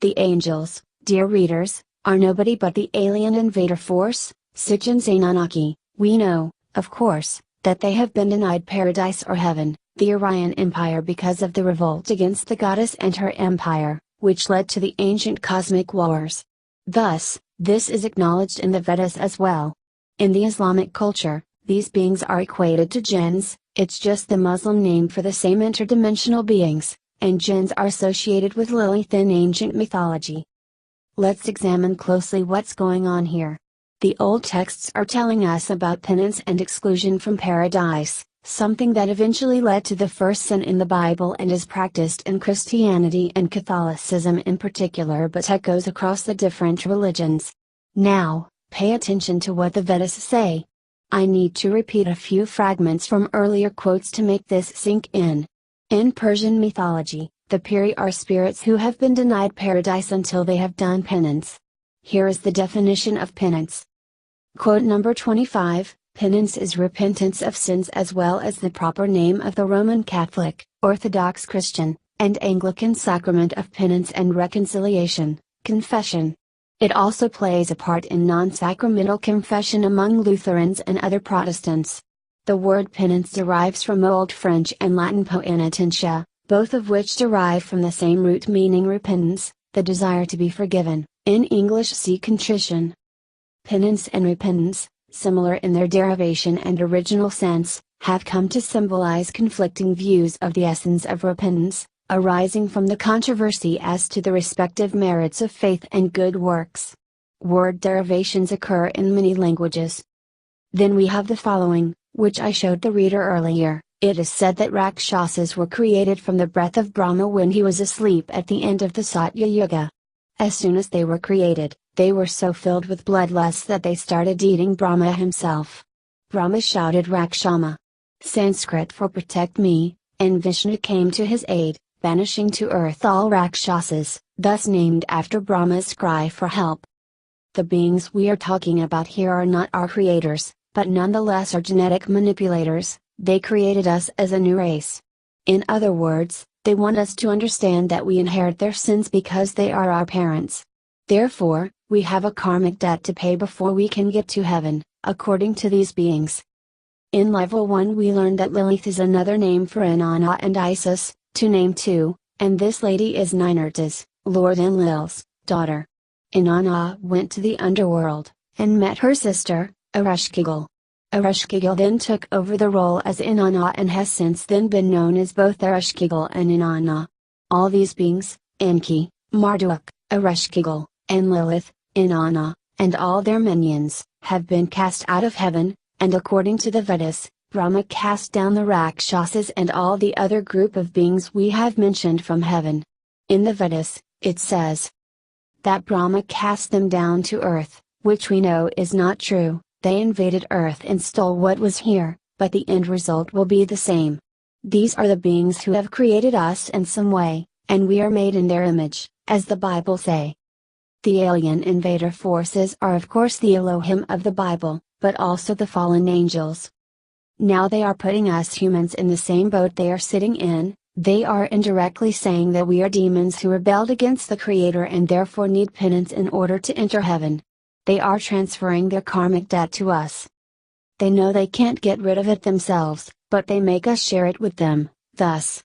The angels, dear readers, are nobody but the alien invader force, Sitchin's Anunnaki. We know, of course, that they have been denied paradise or heaven, the Aryan Empire, because of the revolt against the goddess and her empire, which led to the ancient cosmic wars. Thus, this is acknowledged in the Vedas as well. In the Islamic culture, these beings are equated to jinns. It's just the Muslim name for the same interdimensional beings, and jinns are associated with Lilith in ancient mythology. Let's examine closely what's going on here. The old texts are telling us about penance and exclusion from paradise, something that eventually led to the first sin in the Bible and is practiced in Christianity and Catholicism in particular, but echoes across the different religions. Now, pay attention to what the Vedas say. I need to repeat a few fragments from earlier quotes to make this sink in. In Persian mythology, the Peri are spirits who have been denied paradise until they have done penance. Here is the definition of penance. Quote number 25, penance is repentance of sins as well as the proper name of the Roman Catholic, Orthodox Christian, and Anglican sacrament of penance and reconciliation, confession. It also plays a part in non-sacramental confession among Lutherans and other Protestants. The word penance derives from Old French and Latin poenitentia, both of which derive from the same root meaning repentance, the desire to be forgiven. In English, see contrition. Penance and repentance, similar in their derivation and original sense, have come to symbolize conflicting views of the essence of repentance, arising from the controversy as to the respective merits of faith and good works. Word derivations occur in many languages. Then we have the following, which I showed the reader earlier. It is said that Rakshasas were created from the breath of Brahma when he was asleep at the end of the Satya Yuga. As soon as they were created, they were so filled with bloodlust that they started eating Brahma himself. Brahma shouted Rakshama, Sanskrit for protect me, and Vishnu came to his aid, banishing to earth all Rakshasas, thus named after Brahma's cry for help. The beings we are talking about here are not our creators, but nonetheless are genetic manipulators. They created us as a new race. In other words, they want us to understand that we inherit their sins because they are our parents. Therefore, we have a karmic debt to pay before we can get to heaven, according to these beings. In level 1 we learned that Lilith is another name for Inanna and Isis, to name two, and this lady is Ninurta's, Lord Enlil's, daughter. Inanna went to the underworld, and met her sister, Ereshkigal. Ereshkigal then took over the role as Inanna and has since then been known as both Ereshkigal and Inanna. All these beings, Enki, Marduk, Ereshkigal, and Lilith, Inanna, and all their minions, have been cast out of heaven, and according to the Vedas, Brahma cast down the Rakshasas and all the other group of beings we have mentioned from heaven. In the Vedas, it says that Brahma cast them down to earth, which we know is not true. They invaded earth and stole what was here, but the end result will be the same. These are the beings who have created us in some way, and we are made in their image, as the Bible say. The alien invader forces are of course the Elohim of the Bible, but also the fallen angels. Now they are putting us humans in the same boat they are sitting in. They are indirectly saying that we are demons who rebelled against the Creator and therefore need penance in order to enter heaven. They are transferring their karmic debt to us. They know they can't get rid of it themselves, but they make us share it with them. Thus,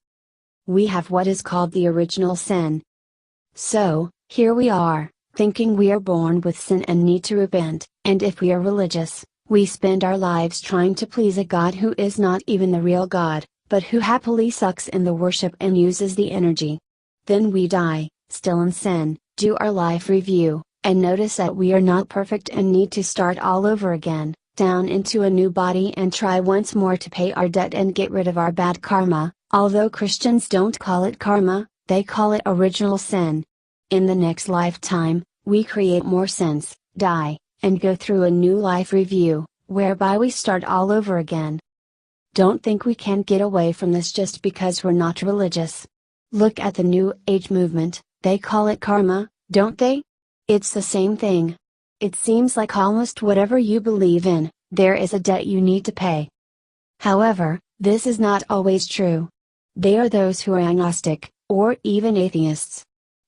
we have what is called the original sin. So, here we are, thinking we are born with sin and need to repent, and if we are religious, we spend our lives trying to please a God who is not even the real God, but who happily sucks in the worship and uses the energy. Then we die, still in sin, do our life review, and notice that we are not perfect and need to start all over again, down into a new body and try once more to pay our debt and get rid of our bad karma. Although Christians don't call it karma, they call it original sin. In the next lifetime, we create more sins, die, and go through a new life review, whereby we start all over again. Don't think we can't get away from this just because we're not religious. Look at the New Age movement, they call it karma, don't they? It's the same thing. It seems like almost whatever you believe in, there is a debt you need to pay. However, this is not always true. They are those who are agnostic, or even atheists.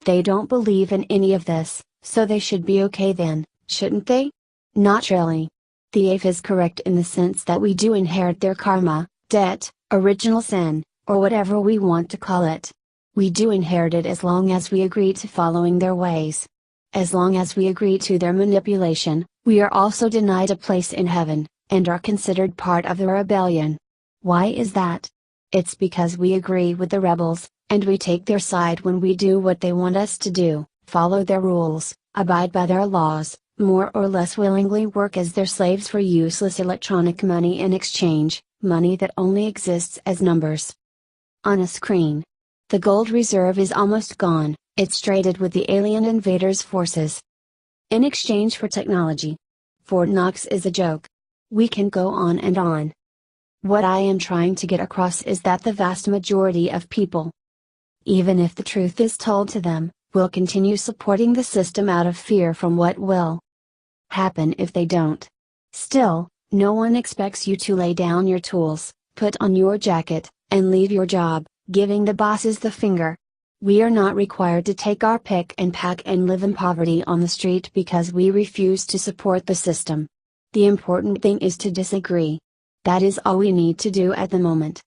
They don't believe in any of this, so they should be okay then, shouldn't they? Not really. The Ave is correct in the sense that we do inherit their karma, debt, original sin, or whatever we want to call it. We do inherit it as long as we agree to following their ways. As long as we agree to their manipulation, we are also denied a place in heaven, and are considered part of the rebellion. Why is that? It's because we agree with the rebels, and we take their side when we do what they want us to do, follow their rules, abide by their laws, more or less willingly work as their slaves for useless electronic money in exchange, money that only exists as numbers on a screen. The gold reserve is almost gone, it's traded with the alien invaders' forces in exchange for technology. Fort Knox is a joke. We can go on and on. What I am trying to get across is that the vast majority of people, even if the truth is told to them, will continue supporting the system out of fear from what will happen if they don't. Still, no one expects you to lay down your tools, put on your jacket, and leave your job, giving the bosses the finger. We are not required to take our pick and pack and live in poverty on the street because we refuse to support the system. The important thing is to disagree. That is all we need to do at the moment.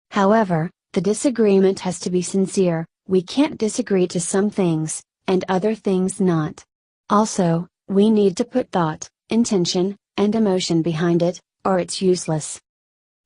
However, the disagreement has to be sincere. We can't disagree to some things, and other things not. Also, we need to put thought, intention, and emotion behind it, or it's useless.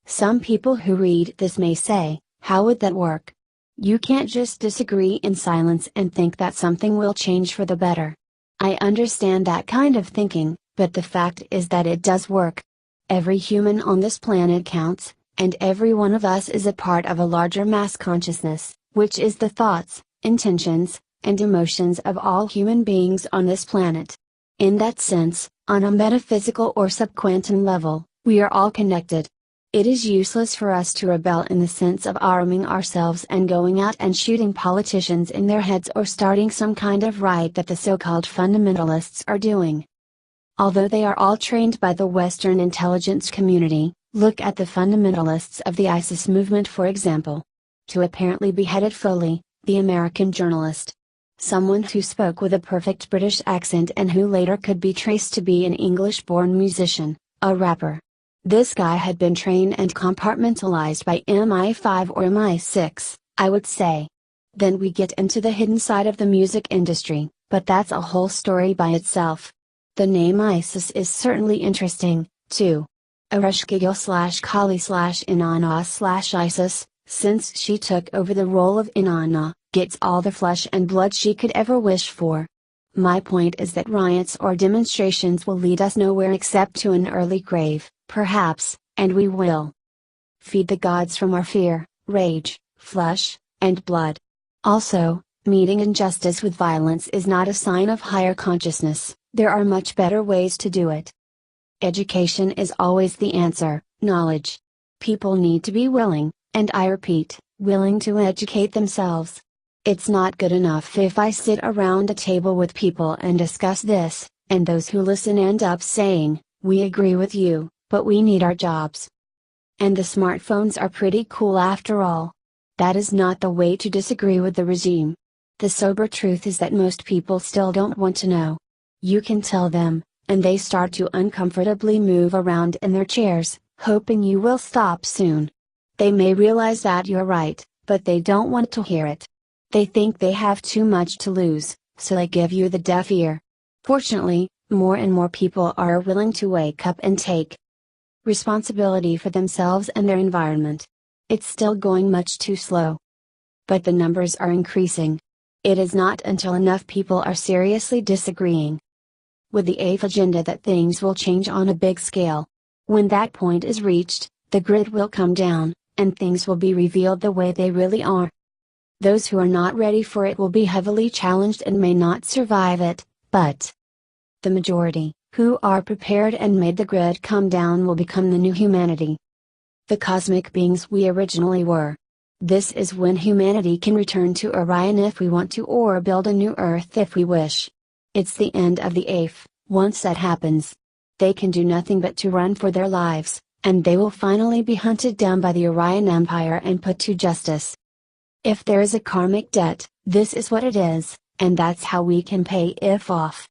Some people who read this may say, how would that work? You can't just disagree in silence and think that something will change for the better. I understand that kind of thinking, but the fact is that it does work. Every human on this planet counts, and every one of us is a part of a larger mass consciousness, which is the thoughts, intentions, and emotions of all human beings on this planet. In that sense, on a metaphysical or subquantum level, we are all connected. It is useless for us to rebel in the sense of arming ourselves and going out and shooting politicians in their heads or starting some kind of riot that the so-called fundamentalists are doing. Although they are all trained by the Western intelligence community, look at the fundamentalists of the ISIS movement for example. To apparently beheaded Foley, the American journalist. Someone who spoke with a perfect British accent and who later could be traced to be an English-born musician, a rapper. This guy had been trained and compartmentalized by MI5 or MI6, I would say. Then we get into the hidden side of the music industry, but that's a whole story by itself. The name ISIS is certainly interesting, too. Arushkigil/Kali/Inanna/ISIS, since she took over the role of Inanna, gets all the flesh and blood she could ever wish for. My point is that riots or demonstrations will lead us nowhere except to an early grave, perhaps, and we will feed the gods from our fear, rage, flesh, and blood. Also, meeting injustice with violence is not a sign of higher consciousness. There are much better ways to do it. Education is always the answer, knowledge. People need to be willing, and I repeat, willing to educate themselves. It's not good enough if I sit around a table with people and discuss this, and those who listen end up saying, we agree with you, but we need our jobs. And the smartphones are pretty cool after all. That is not the way to disagree with the regime. The sober truth is that most people still don't want to know. You can tell them, and they start to uncomfortably move around in their chairs, hoping you will stop soon. They may realize that you're right, but they don't want to hear it. They think they have too much to lose, so they give you the deaf ear. Fortunately, more and more people are willing to wake up and take responsibility for themselves and their environment. It's still going much too slow. But the numbers are increasing. It is not until enough people are seriously disagreeing with the AIF agenda that things will change on a big scale. When that point is reached, the grid will come down, and things will be revealed the way they really are. Those who are not ready for it will be heavily challenged and may not survive it, but the majority, who are prepared and made the grid come down, will become the new humanity. The cosmic beings we originally were. This is when humanity can return to Orion if we want to, or build a new Earth if we wish. It's the end of the AIF. Once that happens, they can do nothing but to run for their lives, and they will finally be hunted down by the Orion Empire and put to justice. If there is a karmic debt, this is what it is. and that's how we can pay it off.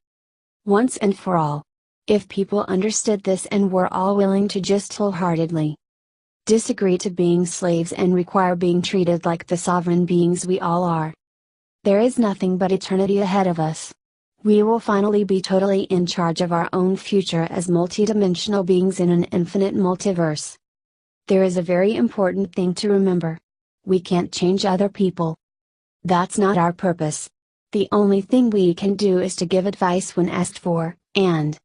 Once and for all. If people understood this and were all willing to just wholeheartedly disagree to being slaves and require being treated like the sovereign beings we all are, there is nothing but eternity ahead of us. We will finally be totally in charge of our own future as multidimensional beings in an infinite multiverse. There is a very important thing to remember. We can't change other people. That's not our purpose. The only thing we can do is to give advice when asked for, and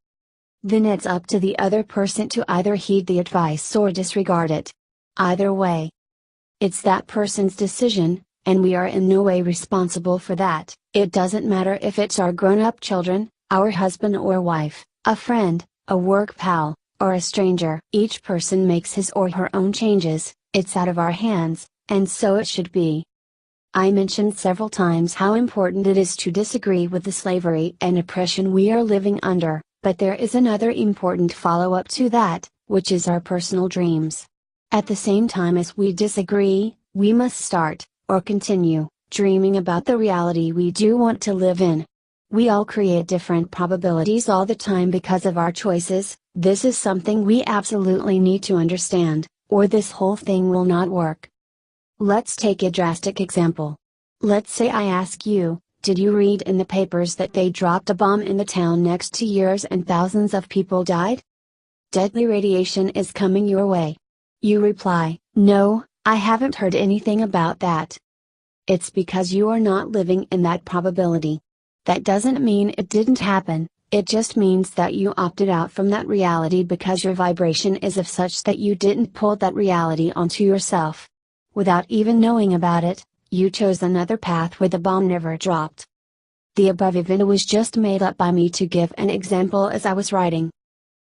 then it's up to the other person to either heed the advice or disregard it. Either way, it's that person's decision, and we are in no way responsible for that. It doesn't matter if it's our grown-up children, our husband or wife, a friend, a work pal, or a stranger. Each person makes his or her own changes. It's out of our hands, and so it should be. I mentioned several times how important it is to disagree with the slavery and oppression we are living under. But there is another important follow-up to that, which is our personal dreams. At the same time as we disagree, we must start, or continue, dreaming about the reality we do want to live in. We all create different probabilities all the time because of our choices. This is something we absolutely need to understand, or this whole thing will not work. Let's take a drastic example. Let's say I ask you, did you read in the papers that they dropped a bomb in the town next to yours and thousands of people died? Deadly radiation is coming your way. You reply, no, I haven't heard anything about that. It's because you are not living in that probability. That doesn't mean it didn't happen, it just means that you opted out from that reality because your vibration is of such that you didn't pull that reality onto yourself. Without even knowing about it, you chose another path where the bomb never dropped. The above event was just made up by me to give an example as I was writing.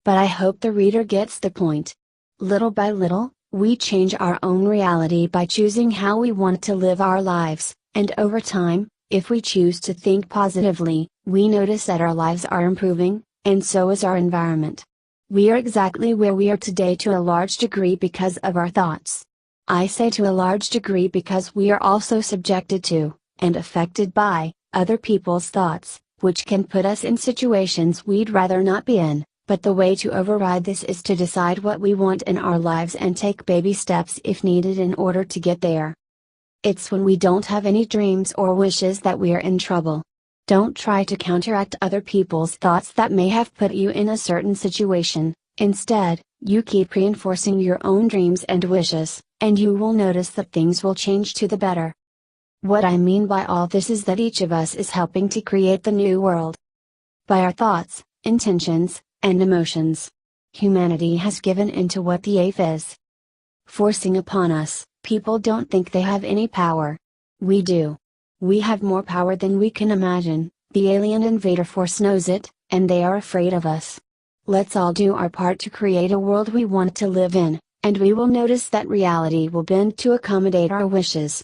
But I hope the reader gets the point. Little by little, we change our own reality by choosing how we want to live our lives, and over time, if we choose to think positively, we notice that our lives are improving, and so is our environment. We are exactly where we are today to a large degree because of our thoughts. I say to a large degree because we are also subjected to, and affected by, other people's thoughts, which can put us in situations we'd rather not be in, but the way to override this is to decide what we want in our lives and take baby steps if needed in order to get there. It's when we don't have any dreams or wishes that we're in trouble. Don't try to counteract other people's thoughts that may have put you in a certain situation. Instead, you keep reinforcing your own dreams and wishes, and you will notice that things will change to the better. What I mean by all this is that each of us is helping to create the new world. By our thoughts, intentions, and emotions. Humanity has given into what the AIF is forcing upon us. People don't think they have any power. We do. We have more power than we can imagine. The alien invader force knows it, and they are afraid of us. Let's all do our part to create a world we want to live in, and we will notice that reality will bend to accommodate our wishes.